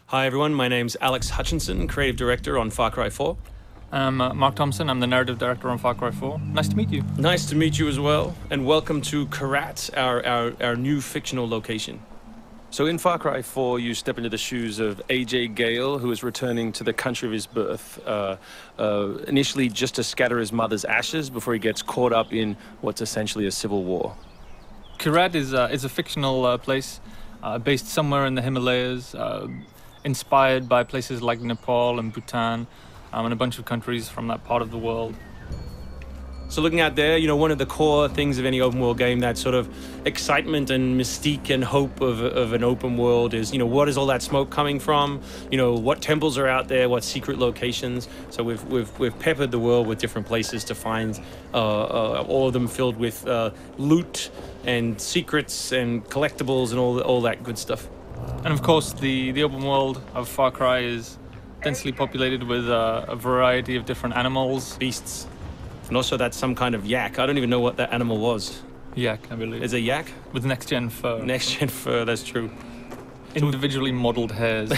Hi everyone, my name's Alex Hutchinson, Creative Director on Far Cry 4. I'm Mark Thompson, I'm the Narrative Director on Far Cry 4. Nice to meet you. Nice to meet you as well, and welcome to Karat, our new fictional location. So in Far Cry 4, you step into the shoes of AJ Gale, who is returning to the country of his birth, initially just to scatter his mother's ashes before he gets caught up in what's essentially a civil war. Karat is a fictional place based somewhere in the Himalayas, inspired by places like Nepal and Bhutan, and a bunch of countries from that part of the world. So looking out there, you know, one of the core things of any open world game, that sort of excitement and mystique and hope of an open world is, you know, what is all that smoke coming from? You know, what temples are out there? What secret locations? So we've peppered the world with different places to find, all of them filled with loot and secrets and collectibles and all that good stuff. And of course, the open world of Far Cry is densely populated with a variety of different animals. Beasts. And also that's some kind of yak. I don't even know what that animal was. Yak, I believe. Is it yak? With next-gen fur. Next-gen fur, that's true. Individually modeled hairs.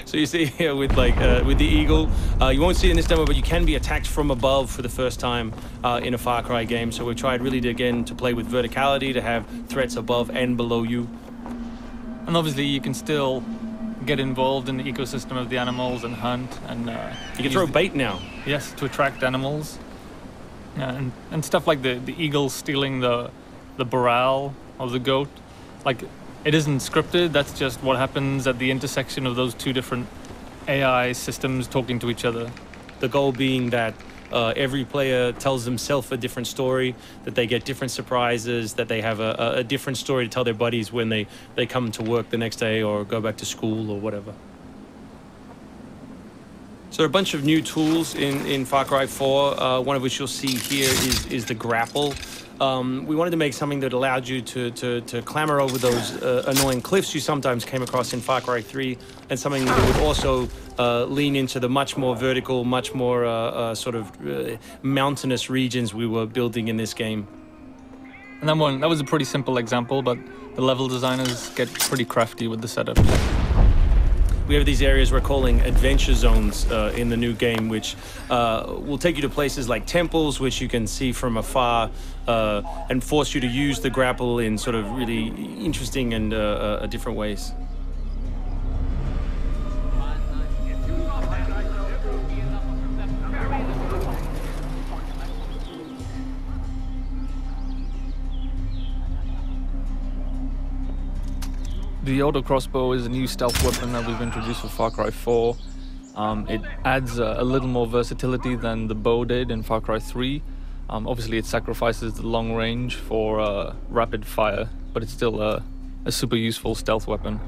So you see here with with the eagle, you won't see it in this demo, but you can be attacked from above for the first time in a Far Cry game. So we've tried really to play with verticality, to have threats above and below you. And obviously you can still get involved in the ecosystem of the animals and hunt, and you can throw bait now. Yes, to attract animals. And stuff like the eagle stealing the morale of the goat. Like, it isn't scripted, that's just what happens at the intersection of those two different AI systems talking to each other. The goal being that every player tells themselves a different story, that they get different surprises, that they have a different story to tell their buddies when they come to work the next day or go back to school or whatever. So there are a bunch of new tools in Far Cry 4, one of which you'll see here is the Grapple. We wanted to make something that allowed you to clamber over those annoying cliffs you sometimes came across in Far Cry 3, and something that would also lean into the much more vertical, much more sort of mountainous regions we were building in this game. And that was a pretty simple example, but the level designers get pretty crafty with the setup. We have these areas we're calling adventure zones in the new game, which will take you to places like temples, which you can see from afar, and force you to use the grapple in sort of really interesting and different ways. The auto crossbow is a new stealth weapon that we've introduced for Far Cry 4. It adds a little more versatility than the bow did in Far Cry 3. Obviously it sacrifices the long range for rapid fire, but it's still a super useful stealth weapon.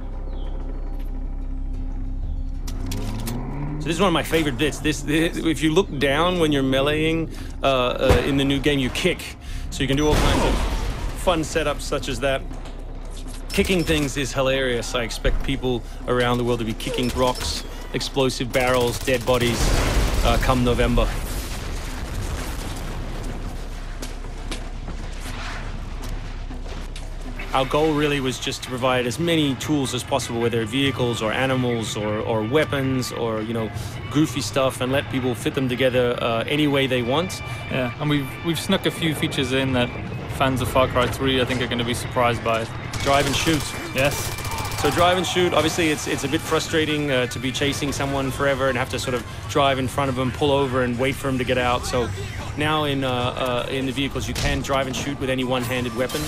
So this is one of my favorite bits. If you look down when you're meleeing in the new game, you kick. So you can do all kinds of fun setups such as that. Kicking things is hilarious. I expect people around the world to be kicking rocks, explosive barrels, dead bodies come November. Our goal really was just to provide as many tools as possible, whether vehicles or animals or weapons or, you know, goofy stuff, and let people fit them together any way they want. Yeah, and we've snuck a few features in that fans of Far Cry 3 I think are going to be surprised by. Drive and shoot. Yes. So drive and shoot, obviously it's a bit frustrating to be chasing someone forever and have to sort of drive in front of them, pull over and wait for them to get out. So now in the vehicles you can drive and shoot with any one-handed weapon.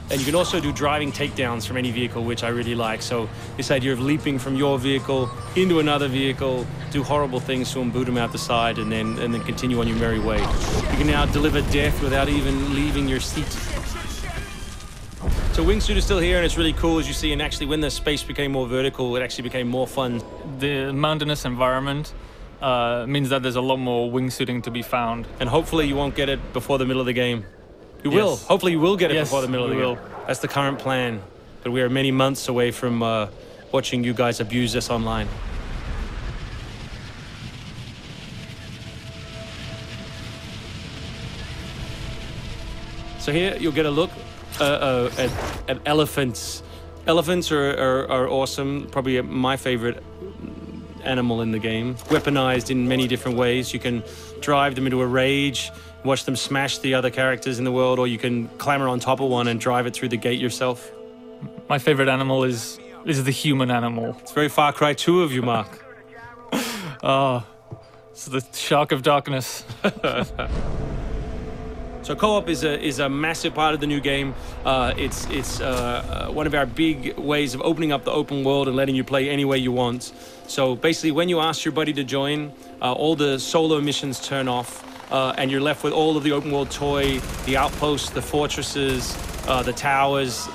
And you can also do driving takedowns from any vehicle, which I really like. So this idea of leaping from your vehicle into another vehicle, do horrible things to them, boot them out the side, and then continue on your merry way. You can now deliver death without even leaving your seat. So wingsuit is still here, and it's really cool, as you see, and actually when the space became more vertical, it actually became more fun. The mountainous environment means that there's a lot more wingsuiting to be found. And hopefully you won't get it before the middle of the game. You Yes. will. Hopefully you will get it Yes, before the middle of the we game. will. That's the current plan. But we are many months away from watching you guys abuse us online. So here you'll get a look at elephants Elephants are awesome. Probably my favorite animal in the game. Weaponized in many different ways. You can drive them into a rage, watch them smash the other characters in the world, or you can clamber on top of one and drive it through the gate yourself. My favorite animal is the human animal. It's very Far Cry 2 of you, Mark. Oh, it's the Shark of Darkness. So co-op is a massive part of the new game. It's one of our big ways of opening up the open world and letting you play any way you want. So basically, when you ask your buddy to join, all the solo missions turn off, and you're left with all of the open world toy, the outposts, the fortresses, the towers,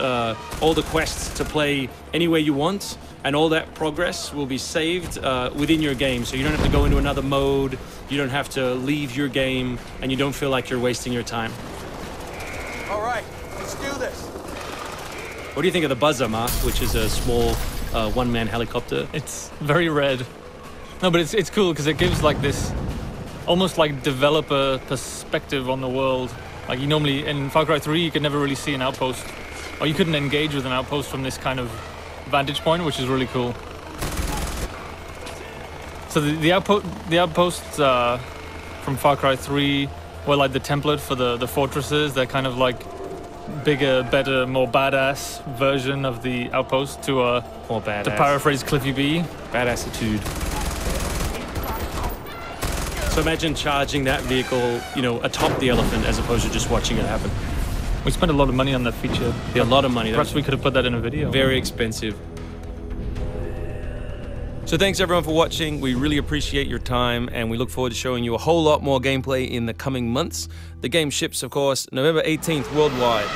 all the quests to play any way you want. And all that progress will be saved within your game. So you don't have to go into another mode, you don't have to leave your game, and you don't feel like you're wasting your time. All right, let's do this. What do you think of the Buzzer, Mark, which is a small one-man helicopter? It's very red. No, but it's cool because it gives like this almost like developer perspective on the world. Like you normally, in Far Cry 3, you could never really see an outpost, or you couldn't engage with an outpost from this kind of vantage point, which is really cool. So the outposts from Far Cry 3 were like the template for the fortresses. They're kind of like bigger, better, more badass version of the outpost to more badass. To paraphrase Cliffy B. Badassitude. So imagine charging that vehicle, you know, atop the elephant as opposed to just watching it happen. We spent a lot of money on that feature. Yeah, a lot of money. Perhaps we could have put that in a video. Very expensive. So thanks everyone for watching. We really appreciate your time, and we look forward to showing you a whole lot more gameplay in the coming months. The game ships, of course, November 18th worldwide.